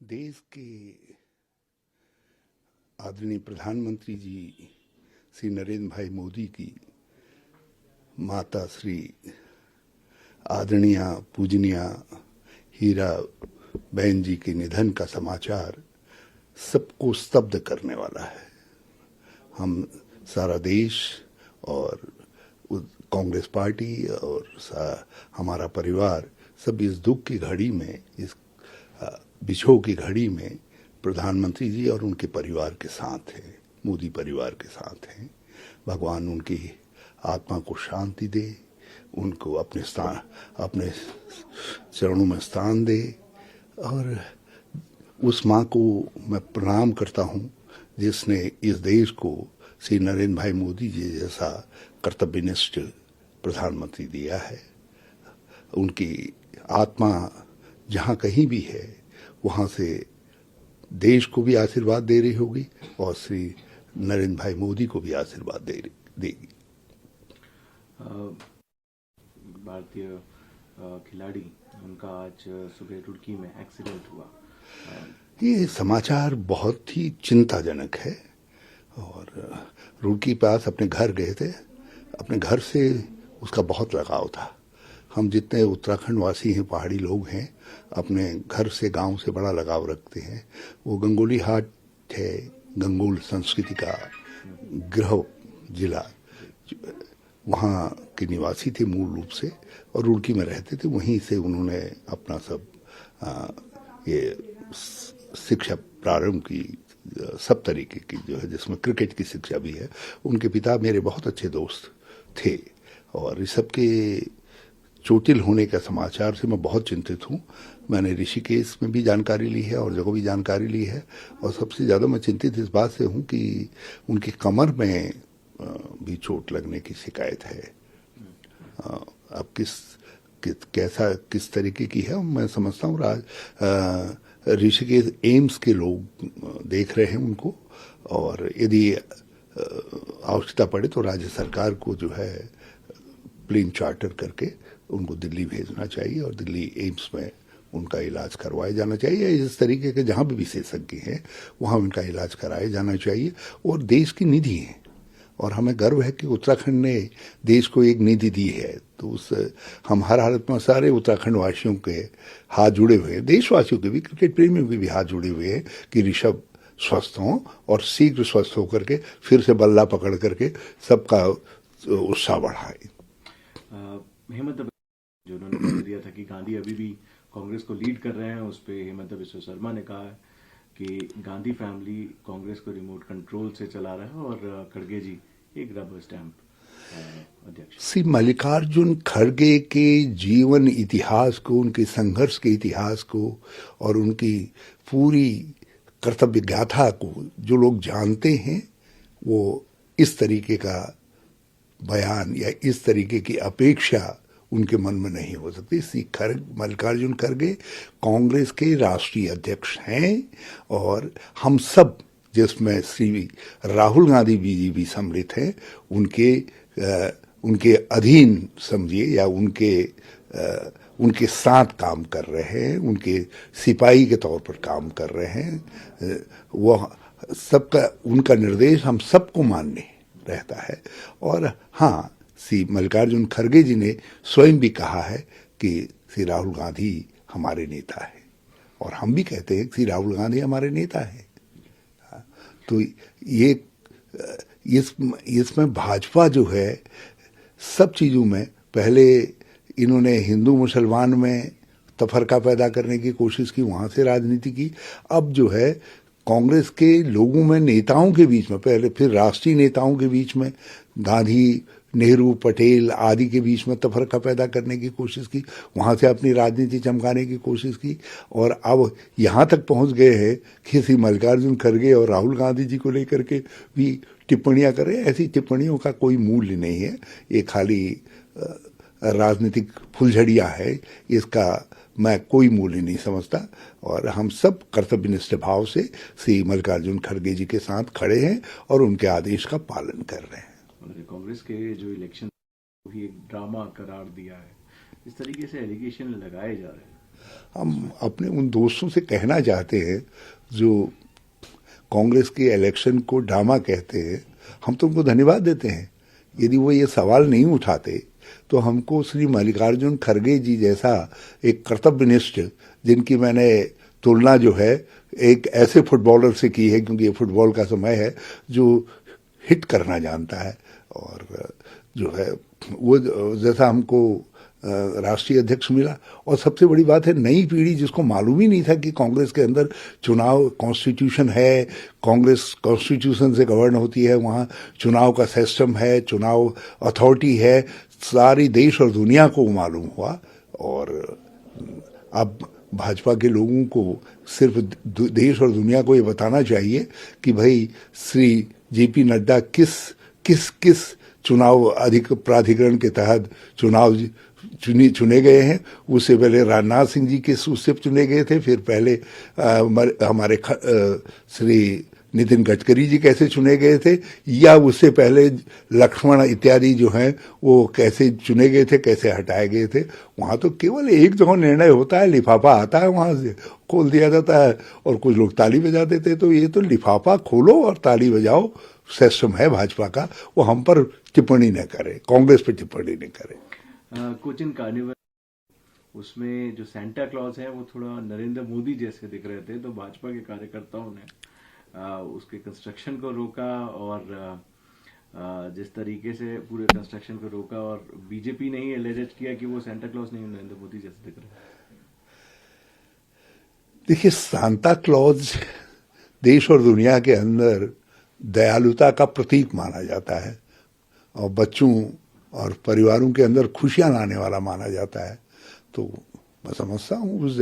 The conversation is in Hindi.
देश के आदरणीय प्रधानमंत्री जी श्री नरेंद्र भाई मोदी की माता श्री आदरणीय पूजनीय हीरा बहन जी के निधन का समाचार सबको स्तब्ध करने वाला है। हम सारा देश और कांग्रेस पार्टी और हमारा परिवार सब इस दुख की घड़ी में, इस विछोह की घड़ी में प्रधानमंत्री जी और उनके परिवार के साथ हैं, मोदी परिवार के साथ हैं। भगवान उनकी आत्मा को शांति दे, उनको अपने चरणों में स्थान दे। और उस माँ को मैं प्रणाम करता हूँ जिसने इस देश को श्री नरेंद्र भाई मोदी जी जैसा कर्तव्यनिष्ठ प्रधानमंत्री दिया है। उनकी आत्मा जहाँ कहीं भी है वहाँ से देश को भी आशीर्वाद दे रही होगी और श्री नरेंद्र भाई मोदी को भी आशीर्वाद देगी। भारतीय खिलाड़ी, उनका आज सुबह रुड़की में एक्सीडेंट हुआ। ये समाचार बहुत ही चिंताजनक है। और रुड़की पास अपने घर गए थे, अपने घर से उसका बहुत लगाव था। हम जितने उत्तराखंड वासी हैं, पहाड़ी लोग हैं, अपने घर से, गांव से बड़ा लगाव रखते हैं। वो गंगोली हाट है, गंगोल संस्कृति का गृह जिला, वहाँ के निवासी थे मूल रूप से और रुड़की में रहते थे। वहीं से उन्होंने अपना सब ये शिक्षा प्रारंभ की, सब तरीके की जो है, जिसमें क्रिकेट की शिक्षा भी है। उनके पिता मेरे बहुत अच्छे दोस्त थे और इस सब के चोटिल होने का समाचार से मैं बहुत चिंतित हूँ। मैंने ऋषिकेश में भी जानकारी ली है और जगह भी जानकारी ली है। और सबसे ज़्यादा मैं चिंतित इस बात से हूँ कि उनकी कमर में भी चोट लगने की शिकायत है। अब किस तरीके की है मैं समझता हूँ। ऋषिकेश एम्स के लोग देख रहे हैं उनको, और यदि आवश्यकता पड़े तो राज्य सरकार को जो है प्लेन चार्टर करके उनको दिल्ली भेजना चाहिए और दिल्ली एम्स में उनका इलाज करवाया जाना चाहिए। इस तरीके के जहाँ भी विशेषज्ञ हैं वहाँ उनका इलाज कराया जाना चाहिए। और देश की निधि है और हमें गर्व है कि उत्तराखंड ने देश को एक निधि दी है। तो हम हर हालत में सारे उत्तराखंड वासियों के हाथ जुड़े हुए हैं, देशवासियों के भी, क्रिकेट प्रेमियों के भी हाथ जुड़े हुए हैं कि ऋषभ स्वस्थ हों और शीघ्र स्वस्थ होकर के फिर से बल्ला पकड़ करके सबका उत्साह बढ़ाए। हेमंत जो उन्होंने दिया था कि गांधी अभी भी कांग्रेस को लीड कर रहे हैं, उस पर हेमंत बिस्वा शर्मा ने कहा है कि गांधी फैमिली कांग्रेस को रिमोट कंट्रोल से चला रहा है और खड़गे जी एक रबर स्टैंप अध्यक्ष। श्री मल्लिकार्जुन खड़गे के जीवन इतिहास को, उनके संघर्ष के इतिहास को और उनकी पूरी कर्तव्य गाथा को जो लोग जानते हैं, वो इस तरीके का बयान या इस तरीके की अपेक्षा उनके मन में नहीं हो सकती। श्री मल्लिकार्जुन खड़गे कांग्रेस के राष्ट्रीय अध्यक्ष हैं और हम सब, जिसमें श्री राहुल गांधी जी भी सम्मिलित हैं, उनके अधीन समझिए या उनके साथ काम कर रहे हैं, उनके सिपाही के तौर पर काम कर रहे हैं। वह सबका, उनका निर्देश हम सबको मान्य रहता है। और हाँ, श्री मल्लिकार्जुन खड़गे जी ने स्वयं भी कहा है कि श्री राहुल गांधी हमारे नेता है और हम भी कहते हैं कि श्री राहुल गांधी हमारे नेता है। तो ये इसमें भाजपा जो है सब चीज़ों में, पहले इन्होंने हिंदू मुसलमान में तफरका पैदा करने की कोशिश की, वहाँ से राजनीति की। अब जो है कांग्रेस के लोगों में, नेताओं के बीच में, पहले फिर राष्ट्रीय नेताओं के बीच में, गांधी, नेहरू, पटेल आदि के बीच में तफरका पैदा करने की कोशिश की, वहाँ से अपनी राजनीति चमकाने की कोशिश की। और अब यहाँ तक पहुँच गए हैं कि श्री मल्लिकार्जुन खड़गे और राहुल गांधी जी को लेकर के भी टिप्पणियाँ करें। ऐसी टिप्पणियों का कोई मूल्य नहीं है, ये खाली राजनीतिक फुलझड़ियाँ है, इसका मैं कोई मूल्य नहीं समझता। और हम सब कर्तव्यनिष्ठ भाव से श्री मल्लिकार्जुन खड़गे जी के साथ खड़े हैं और उनके आदेश का पालन कर रहे हैं। कांग्रेस के जो इलेक्शन भी एक ड्रामा करार दिया है, इस तरीके से एलिगेशन लगाए जा रहे हैं। हम अपने उन दोस्तों से कहना चाहते हैं जो कांग्रेस के इलेक्शन को ड्रामा कहते हैं, हम तो उनको धन्यवाद देते हैं। यदि वो ये सवाल नहीं उठाते तो हमको श्री मल्लिकार्जुन खड़गे जी जैसा एक कर्तव्यनिष्ठ, जिनकी मैंने तुलना जो है एक ऐसे फुटबॉलर से की है, क्योंकि ये फुटबॉल का समय है, जो हिट करना जानता है और जो है वो जैसा हमको राष्ट्रीय अध्यक्ष मिला। और सबसे बड़ी बात है, नई पीढ़ी जिसको मालूम ही नहीं था कि कांग्रेस के अंदर चुनाव कॉन्स्टिट्यूशन है, कांग्रेस कॉन्स्टिट्यूशन से गवर्न होती है, वहाँ चुनाव का सिस्टम है, चुनाव अथॉरिटी है, सारी देश और दुनिया को मालूम हुआ। और अब भाजपा के लोगों को सिर्फ देश और दुनिया को ये बताना चाहिए कि भाई श्री जेपी नड्डा किस चुनाव प्राधिकरण के तहत चुनाव चुने गए हैं। उससे पहले राजनाथ सिंह जी किस उससे चुने गए थे, फिर पहले हमारे श्री नितिन गडकरी जी कैसे चुने गए थे, या उससे पहले लक्ष्मण इत्यादि जो हैं वो कैसे चुने गए थे, कैसे हटाए गए थे। वहाँ तो केवल एक जगह निर्णय होता है, लिफाफा आता है, वहाँ से खोल दिया जाता है और कुछ लोग ताली बजा देते हैं। तो ये तो लिफाफा खोलो और ताली बजाओ सिस्टम है भाजपा का, वो हम पर टिप्पणी न करे, कांग्रेस पर टिप्पणी न करे। कोचिन कार्निवल उसमें जो सेंटा क्लॉज है वो थोड़ा नरेंद्र मोदी जैसे दिख रहे थे, तो भाजपा के कार्यकर्ताओं ने उसके कंस्ट्रक्शन को रोका और जिस तरीके से पूरे कंस्ट्रक्शन को रोका, और बीजेपी ने ही एलिजेट किया कि वो सेंटा क्लॉज नहीं नरेंद्र मोदी जैसे दिख रहे हैं। देखिए, सांता क्लॉज देश और दुनिया के अंदर दयालुता का प्रतीक माना जाता है और बच्चों और परिवारों के अंदर खुशियां लाने वाला माना जाता है। तो मैं समझता हूँ उस